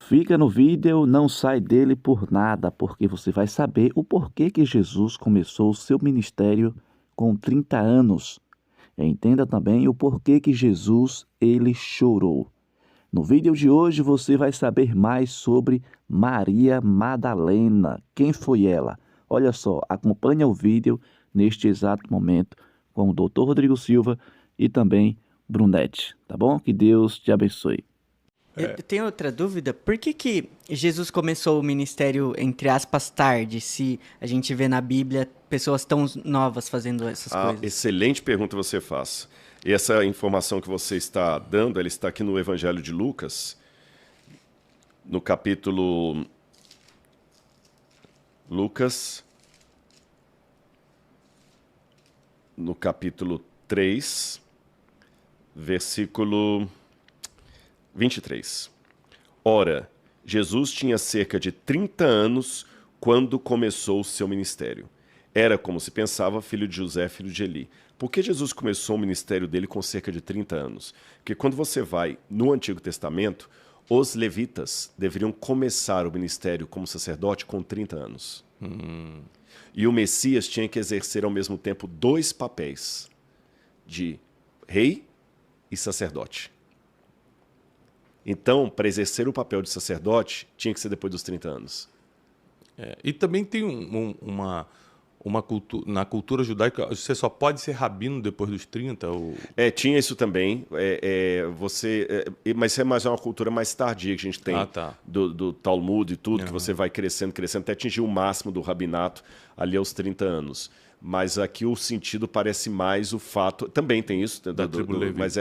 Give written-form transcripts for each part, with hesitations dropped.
Fica no vídeo, não sai dele por nada, porque você vai saber o porquê que Jesus começou o seu ministério com 30 anos. Entenda também o porquê que Jesus ele chorou. No vídeo de hoje você vai saber mais sobre Maria Madalena. Quem foi ela? Olha só, acompanha o vídeo neste exato momento com o Dr. Rodrigo Silva e também Brunete, tá bom? Que Deus te abençoe. Eu tenho outra dúvida. Por que Jesus começou o ministério, entre aspas, tarde, se a gente vê na Bíblia pessoas tão novas fazendo essas coisas? Excelente pergunta você faz. E essa informação que você está dando, ela está aqui no Evangelho de Lucas, no capítulo... Lucas, no capítulo 3, versículo 23. Ora, Jesus tinha cerca de 30 anos quando começou o seu ministério. Era, como se pensava, filho de José, filho de Eli. Por que Jesus começou o ministério dele com cerca de 30 anos? Porque quando você vai no Antigo Testamento, os levitas deveriam começar o ministério como sacerdote com 30 anos. E o Messias tinha que exercer ao mesmo tempo dois papéis, de rei e sacerdote. Então, para exercer o papel de sacerdote, tinha que ser depois dos 30 anos. E também tem uma cultura, na cultura judaica, você só pode ser rabino depois dos 30? Tinha isso também. Mas é mais uma cultura mais tardia que a gente tem do Talmud e tudo, que você vai crescendo, até atingir o máximo do rabinato ali aos 30 anos. Mas aqui o sentido parece mais o fato... Também tem isso,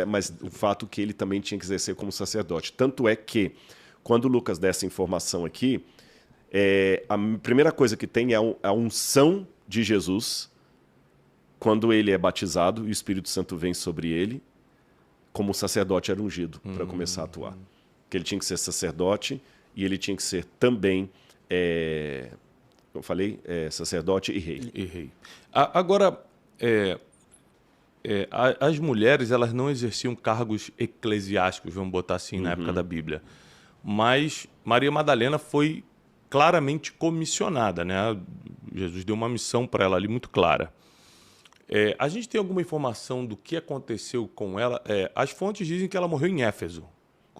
mas o fato que ele também tinha que exercer como sacerdote. Tanto é que, quando o Lucas dá essa informação aqui, a primeira coisa que tem é a unção de Jesus, quando ele é batizado e o Espírito Santo vem sobre ele, como o sacerdote era ungido para começar a atuar. Que ele tinha que ser sacerdote e ele tinha que ser também... eu falei, sacerdote e rei. Agora, as mulheres elas não exerciam cargos eclesiásticos, vamos botar assim, na época da Bíblia. Mas Maria Madalena foi claramente comissionada, né? Jesus deu uma missão para ela ali muito clara. A gente tem alguma informação do que aconteceu com ela? As fontes dizem que ela morreu em Éfeso.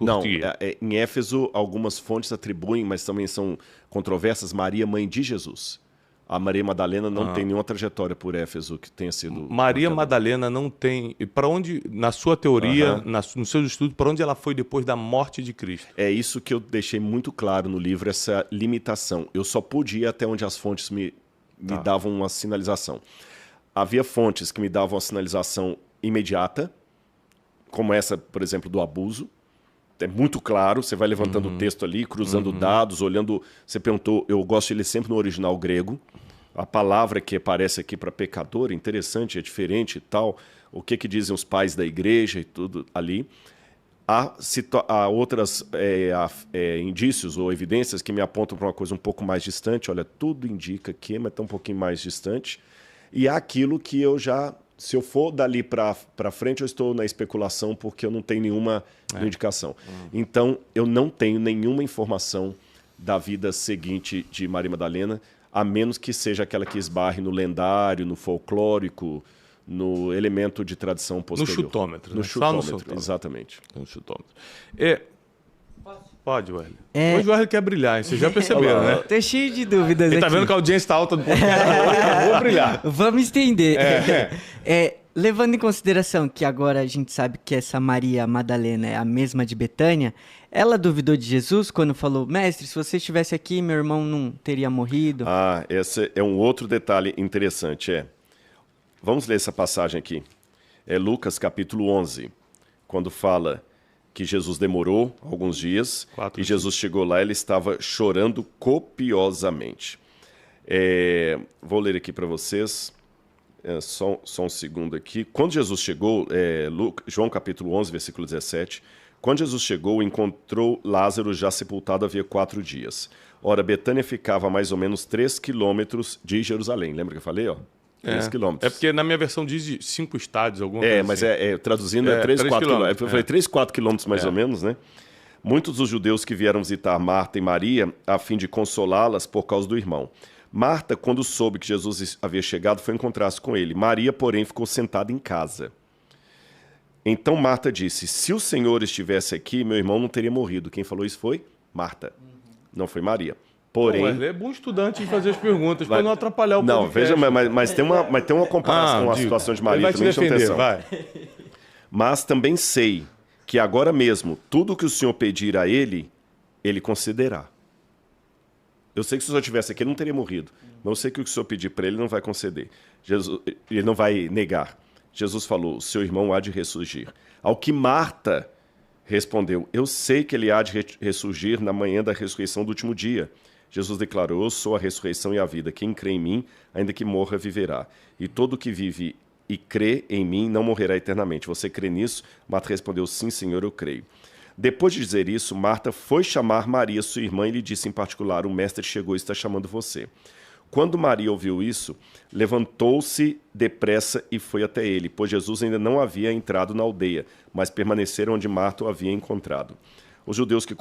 Não, em Éfeso, algumas fontes atribuem, mas também são controversas, Maria, mãe de Jesus. A Maria Madalena não tem nenhuma trajetória por Éfeso que tenha sido... Maria Madalena não tem... Para onde, na sua teoria, nos seus estudos, para onde ela foi depois da morte de Cristo? É isso que eu deixei muito claro no livro, essa limitação. Eu só pude ir até onde as fontes me davam uma sinalização. Havia fontes que me davam uma sinalização imediata, como essa, por exemplo, do abuso. É muito claro, você vai levantando o texto ali, cruzando dados, olhando... Você perguntou, eu gosto de ler sempre no original grego. A palavra que aparece aqui para pecador é interessante, é diferente e tal. O que dizem os pais da igreja e tudo ali. Há outros indícios ou evidências que me apontam para uma coisa um pouco mais distante. Olha, tudo indica que, mas está um pouquinho mais distante. E há aquilo que eu já... Se eu for dali para frente, eu estou na especulação porque eu não tenho nenhuma indicação. Então, eu não tenho nenhuma informação da vida seguinte de Maria Madalena, a menos que seja aquela que esbarre no lendário, no folclórico, no elemento de tradição posterior. No chutômetro. No né? chutômetro, exatamente. No chutômetro. Pode, Wesley. Hoje o Wesley quer brilhar, hein? Vocês já perceberam, né? Tô cheio de dúvidas Ele aqui. tá vendo que a audiência está alta do podcast. Eu vou brilhar. Vamos estender. Levando em consideração que agora a gente sabe que essa Maria Madalena é a mesma de Betânia, ela duvidou de Jesus quando falou, mestre, se você estivesse aqui, meu irmão não teria morrido? Esse é um outro detalhe interessante. Vamos ler essa passagem aqui. É Lucas capítulo 11, quando fala que Jesus demorou alguns dias e Jesus chegou lá e ele estava chorando copiosamente. Vou ler aqui para vocês, só um segundo aqui. Quando Jesus chegou, João capítulo 11, versículo 17, quando Jesus chegou, encontrou Lázaro já sepultado havia 4 dias. Ora, Betânia ficava a mais ou menos 3 quilômetros de Jerusalém. Lembra que eu falei? 3 quilômetros. É porque na minha versão diz 5 estádios, alguma coisa mas assim. traduzindo 3, 4 quilômetros. Eu falei 3, 4 quilômetros mais ou menos, né? muitos dos judeus que vieram visitar Marta e Maria a fim de consolá-las por causa do irmão. Marta, quando soube que Jesus havia chegado, foi encontrar-se com ele. Maria, porém, ficou sentada em casa. Então Marta disse, se o Senhor estivesse aqui, meu irmão não teria morrido. Quem falou isso foi Marta, não foi Maria. Porém... Não, é bom estudante de fazer as perguntas, para não atrapalhar o Não, podcast. veja, mas tem uma comparação com a situação de Maria. Ele vai te defender, vai. Mas também sei que agora mesmo, tudo que o Senhor pedir a ele, ele concederá. Eu sei que se o Senhor estivesse aqui, ele não teria morrido. Mas eu sei que o que o Senhor pedir para ele, não vai conceder. Ele não vai negar. Jesus falou, o seu irmão há de ressurgir. Ao que Marta respondeu, eu sei que ele há de ressurgir na manhã da ressurreição do último dia. Jesus declarou, eu sou a ressurreição e a vida. Quem crê em mim, ainda que morra, viverá. E todo que vive e crê em mim não morrerá eternamente. Você crê nisso? Marta respondeu, sim, Senhor, eu creio. Depois de dizer isso, Marta foi chamar Maria, sua irmã, e lhe disse em particular, o mestre chegou e está chamando você. Quando Maria ouviu isso, levantou-se depressa e foi até ele, pois Jesus ainda não havia entrado na aldeia, mas permaneceram onde Marta o havia encontrado. Os judeus que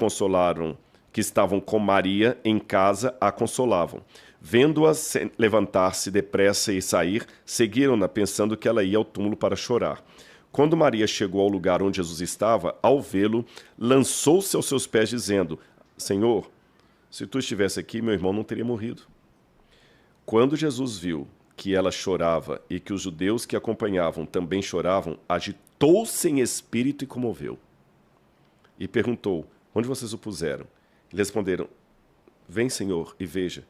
estavam com Maria em casa, a consolavam. Vendo-a levantar-se depressa e sair, seguiram-na, pensando que ela ia ao túmulo para chorar. Quando Maria chegou ao lugar onde Jesus estava, ao vê-lo, lançou-se aos seus pés, dizendo, Senhor, se tu estivesse aqui, meu irmão não teria morrido. Quando Jesus viu que ela chorava e que os judeus que acompanhavam também choravam, agitou-se em espírito e comoveu. E perguntou, onde vocês o puseram? Eles responderam, vem, Senhor, e veja.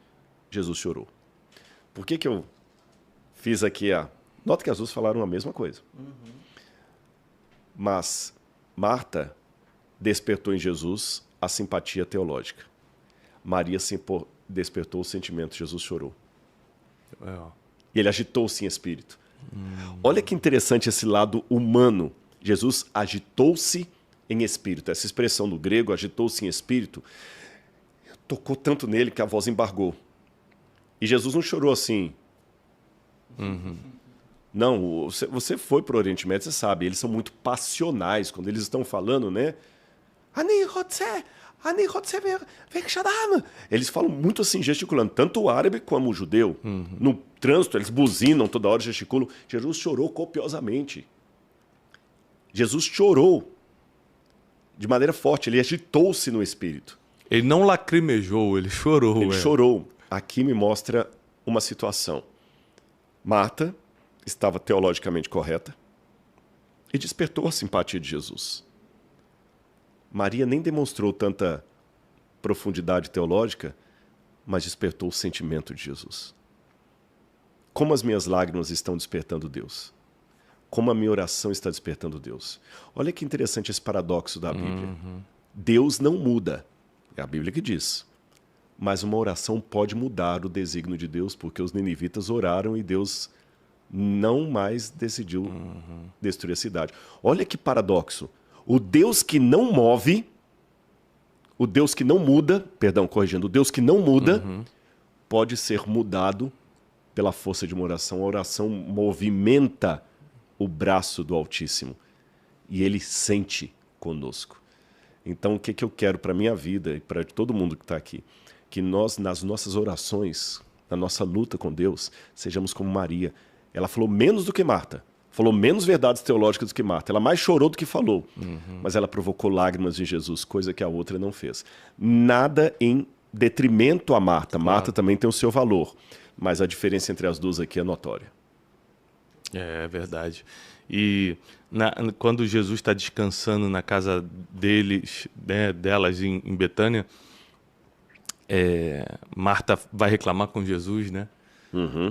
Jesus chorou. Por que eu fiz aqui a... Nota que as duas falaram a mesma coisa. Mas Marta despertou em Jesus a simpatia teológica. Maria despertou o sentimento, Jesus chorou. E ele agitou-se em espírito. Olha que interessante esse lado humano. Jesus agitou-se em espírito. Essa expressão do grego, agitou-se em espírito, tocou tanto nele que a voz embargou. E Jesus não chorou assim. Não, você foi para o Oriente Médio, você sabe, eles são muito passionais quando eles estão falando, né? Eles falam muito assim, gesticulando, tanto o árabe como o judeu. No trânsito, eles buzinam toda hora, gesticulam. Jesus chorou copiosamente. Jesus chorou de maneira forte, ele agitou-se no espírito. Ele não lacrimejou, ele chorou. Ele chorou. Aqui me mostra uma situação. Marta estava teologicamente correta e despertou a simpatia de Jesus. Maria nem demonstrou tanta profundidade teológica, mas despertou o sentimento de Jesus. Como as minhas lágrimas estão despertando Deus? Como a minha oração está despertando Deus? Olha que interessante esse paradoxo da Bíblia. Deus não muda, é a Bíblia que diz. Mas uma oração pode mudar o desígnio de Deus, porque os ninivitas oraram e Deus não mais decidiu destruir a cidade. Olha que paradoxo. O Deus que não move, o Deus que não muda, o Deus que não muda, pode ser mudado pela força de uma oração. A oração movimenta o braço do Altíssimo e ele sente conosco. Então, o que eu quero para a minha vida e para todo mundo que está aqui? Que nós, nas nossas orações, na nossa luta com Deus, sejamos como Maria. Ela falou menos do que Marta. Falou menos verdades teológicas do que Marta. Ela mais chorou do que falou. Mas ela provocou lágrimas em Jesus, coisa que a outra não fez. Nada em detrimento a Marta. Claro. Marta também tem o seu valor. Mas a diferença entre as duas aqui é notória. É verdade. E quando Jesus está descansando na casa deles, né, delas em Betânia, Marta vai reclamar com Jesus, né?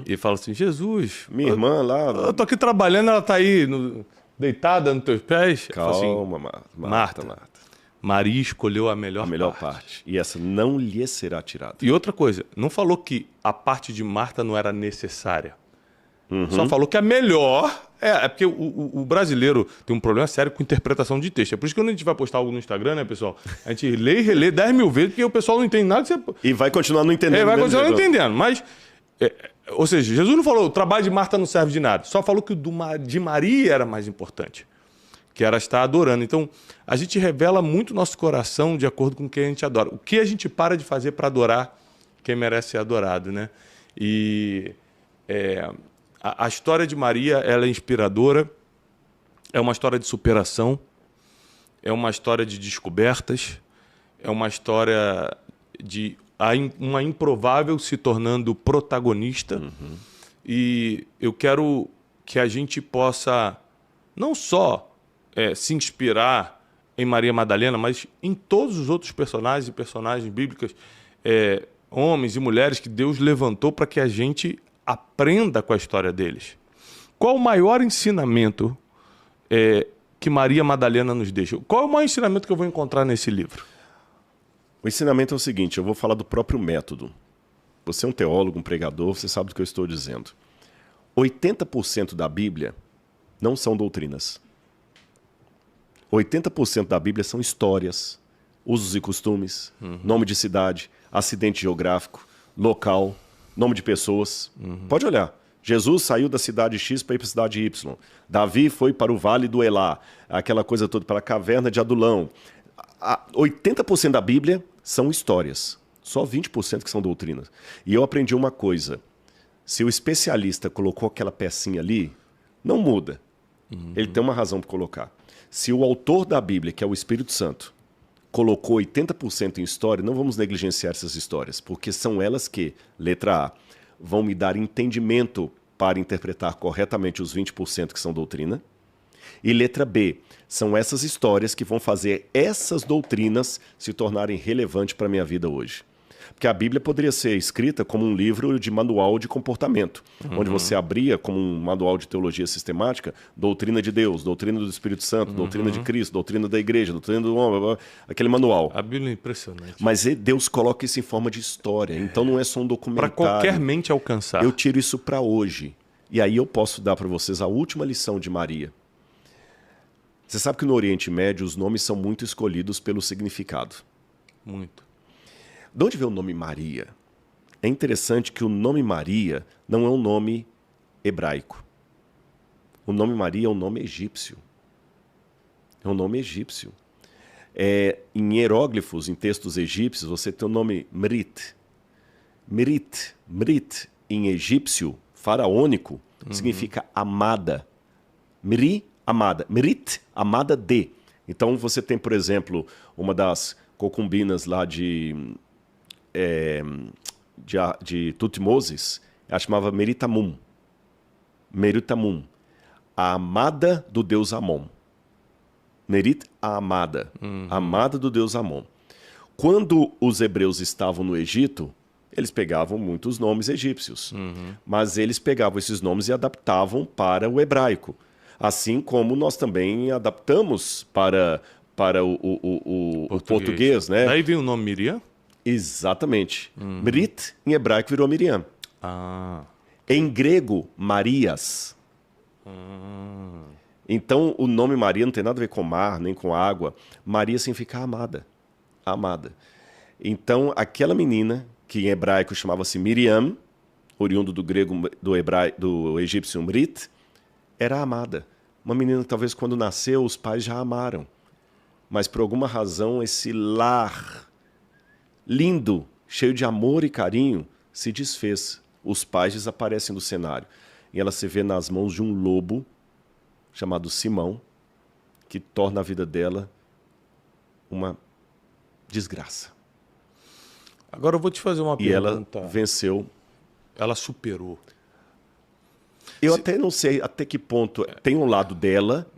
E fala assim, Jesus, minha irmã lá... Eu tô aqui trabalhando, ela tá aí deitada nos teus pés. Calma, assim, Marta. Maria escolheu a melhor parte. E essa não lhe será tirada. E outra coisa, não falou que a parte de Marta não era necessária. Só falou que a melhor... É porque o brasileiro tem um problema sério com interpretação de texto. É por isso que quando a gente vai postar algo no Instagram, né, pessoal? A gente lê e relê 10 mil vezes, porque o pessoal não entende nada. E vai continuar não entendendo. Vai continuar não entendendo, mas... ou seja, Jesus não falou o trabalho de Marta não serve de nada. Só falou que o de Maria era mais importante. que era estar adorando. Então, a gente revela muito o nosso coração de acordo com quem a gente adora. O que a gente para de fazer para adorar quem merece ser adorado, né? E a história de Maria, ela é inspiradora, é uma história de superação, é uma história de descobertas, é uma história de uma improvável se tornando protagonista. Uhum. E eu quero que a gente possa não só se inspirar em Maria Madalena, mas em todos os outros personagens e personagens bíblicas, homens e mulheres que Deus levantou para que a gente aprenda com a história deles. Qual o maior ensinamento que Maria Madalena nos deixa? Qual é o maior ensinamento que eu vou encontrar nesse livro? O ensinamento é o seguinte, eu vou falar do próprio método. Você é um teólogo, um pregador, você sabe do que eu estou dizendo. 80% da Bíblia não são doutrinas. 80% da Bíblia são histórias, usos e costumes, nome de cidade, acidente geográfico, local, nome de pessoas. Pode olhar. Jesus saiu da cidade X para ir para a cidade Y. Davi foi para o Vale do Elá, aquela coisa toda, para a caverna de Adulão. 80% da Bíblia são histórias, só 20% que são doutrinas. E eu aprendi uma coisa, se o especialista colocou aquela pecinha ali, não muda. Ele tem uma razão para colocar. Se o autor da Bíblia, que é o Espírito Santo, colocou 80% em história, não vamos negligenciar essas histórias, porque são elas que, letra A, vão me dar entendimento para interpretar corretamente os 20% que são doutrina. E letra B, são essas histórias que vão fazer essas doutrinas se tornarem relevantes para a minha vida hoje. Porque a Bíblia poderia ser escrita como um livro de manual de comportamento, onde você abria como um manual de teologia sistemática, doutrina de Deus, doutrina do Espírito Santo, doutrina de Cristo, doutrina da igreja, doutrina do homem, aquele manual. A Bíblia é impressionante. Mas Deus coloca isso em forma de história, então não é só um documentário. Para qualquer mente alcançar. Eu tiro isso para hoje. E aí eu posso dar para vocês a última lição de Maria. Você sabe que no Oriente Médio os nomes são muito escolhidos pelo significado. Muito. De onde vem o nome Maria? É interessante que o nome Maria não é um nome hebraico. O nome Maria é um nome egípcio. É um nome egípcio. Em hieróglifos, em textos egípcios, você tem o nome Mrit. Mrit, em egípcio, faraônico, significa amada. Mri, amada. Mrit, amada de. Então você tem, por exemplo, uma das concubinas lá de Tutmoses, ela chamava Meritamum. Meritamum. A amada do deus Amon. Merit, a amada. Amada do deus Amon. Quando os hebreus estavam no Egito, eles pegavam muitos nomes egípcios. Mas eles pegavam esses nomes e adaptavam para o hebraico. Assim como nós também adaptamos para o português, né? Daí vem o nome Miriam? Exatamente. Merit, em hebraico, virou Miriam. Em grego, Marias. Então, o nome Maria não tem nada a ver com mar, nem com água. Maria significa amada. Amada. Então, aquela menina, que em hebraico chamava-se Miriam, oriundo do grego, do egípcio Mrit, era amada. Uma menina que talvez quando nasceu os pais já amaram. Mas por alguma razão esse lar lindo, cheio de amor e carinho, se desfez. Os pais desaparecem do cenário. E ela se vê nas mãos de um lobo chamado Simão, que torna a vida dela uma desgraça. Agora eu vou te fazer uma pergunta. E ela venceu. Ela superou. Eu até não sei até que ponto tem um lado dela,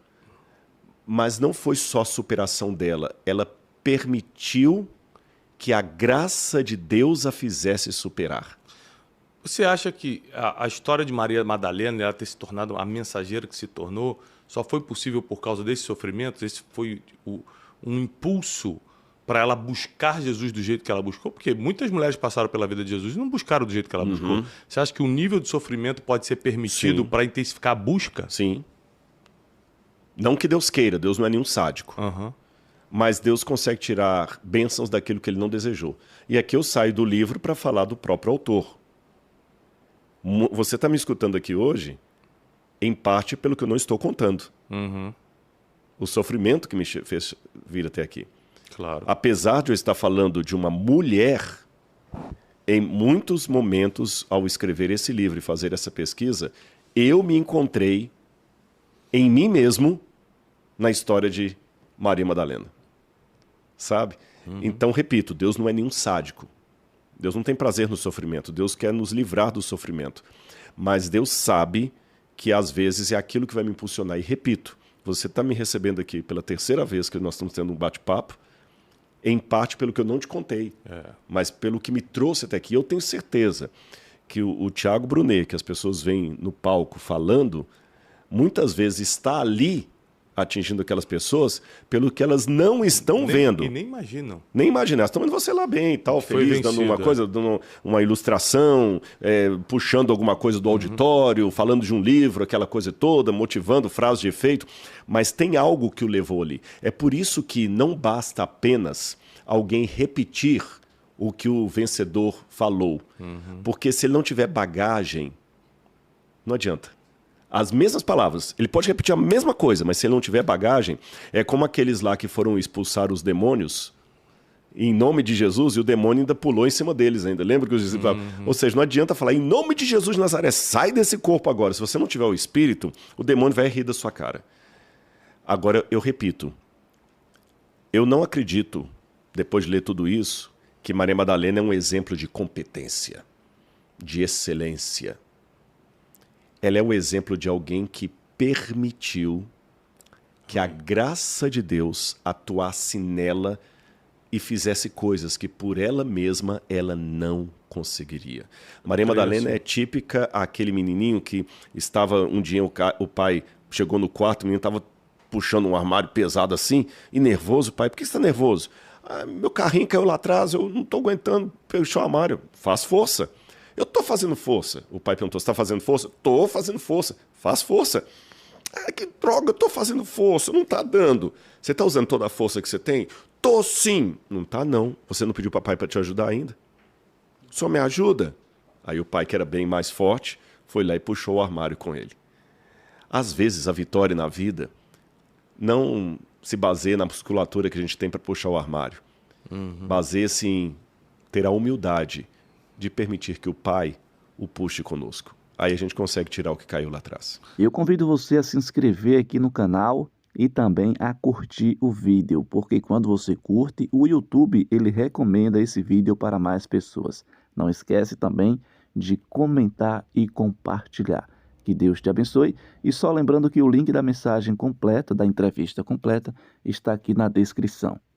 mas não foi só superação dela. Ela permitiu que a graça de Deus a fizesse superar. Você acha que a história de Maria Madalena, ela ter se tornado a mensageira que se tornou, só foi possível por causa desses sofrimentos? Esse foi um impulso para ela buscar Jesus do jeito que ela buscou? Porque muitas mulheres passaram pela vida de Jesus e não buscaram do jeito que ela buscou. Você acha que o nível de sofrimento pode ser permitido para intensificar a busca? Sim. Não que Deus queira, Deus não é nenhum sádico. Mas Deus consegue tirar bênçãos daquilo que ele não desejou. E aqui eu saio do livro para falar do próprio autor. Você está me escutando aqui hoje, em parte pelo que eu não estou contando. o sofrimento que me fez vir até aqui. Claro. Apesar de eu estar falando de uma mulher, em muitos momentos, ao escrever esse livro e fazer essa pesquisa, eu me encontrei em mim mesmo na história de Maria Madalena. Sabe? Então, repito, Deus não é nenhum sádico. Deus não tem prazer no sofrimento. Deus quer nos livrar do sofrimento. Mas Deus sabe que, às vezes, é aquilo que vai me impulsionar. E repito, você está me recebendo aqui pela terceira vez que nós estamos tendo um bate-papo, em parte pelo que eu não te contei, mas pelo que me trouxe até aqui. Eu tenho certeza que o Thiago Brunet, que as pessoas veem no palco falando, muitas vezes está ali atingindo aquelas pessoas pelo que elas não estão vendo. E nem imaginam. Nem imaginar. Estão vendo você lá bem e tal, feliz, dando uma coisa, dando uma ilustração, puxando alguma coisa do auditório, falando de um livro, aquela coisa toda, motivando, frase de efeito. Mas tem algo que o levou ali. É por isso que não basta apenas alguém repetir o que o vencedor falou. Porque se ele não tiver bagagem, não adianta. As mesmas palavras. Ele pode repetir a mesma coisa, mas se ele não tiver bagagem, é como aqueles lá que foram expulsar os demônios em nome de Jesus e o demônio ainda pulou em cima deles ainda. Lembra que os discípulos falavam? Ou seja, não adianta falar em nome de Jesus de Nazaré, sai desse corpo agora. Se você não tiver o Espírito, o demônio vai rir da sua cara. Agora, eu repito, eu não acredito, depois de ler tudo isso, que Maria Madalena é um exemplo de competência, de excelência. Ela é o exemplo de alguém que permitiu que a graça de Deus atuasse nela e fizesse coisas que por ela mesma ela não conseguiria. Maria Madalena é típica aquele menininho que estava um dia, o pai chegou no quarto, o menino estava puxando um armário pesado assim e nervoso. Pai, por que você está nervoso? Meu carrinho caiu lá atrás, eu não estou aguentando puxar o armário. Faz força. Eu estou fazendo força. O pai perguntou, você está fazendo força? Estou fazendo força. Faz força. Que droga, eu estou fazendo força. Não está dando. Você está usando toda a força que você tem? Tô sim. Não está não. Você não pediu para o pai para te ajudar ainda? Só me ajuda. Aí o pai, que era bem mais forte, foi lá e puxou o armário com ele. Às vezes a vitória na vida não se baseia na musculatura que a gente tem para puxar o armário. Baseia-se em ter a humildade de permitir que o Pai o puxe conosco. Aí a gente consegue tirar o que caiu lá atrás. Eu convido você a se inscrever aqui no canal e também a curtir o vídeo, porque quando você curte, o YouTube ele recomenda esse vídeo para mais pessoas. Não esquece também de comentar e compartilhar. Que Deus te abençoe. E só lembrando que o link da mensagem completa, da entrevista completa, está aqui na descrição.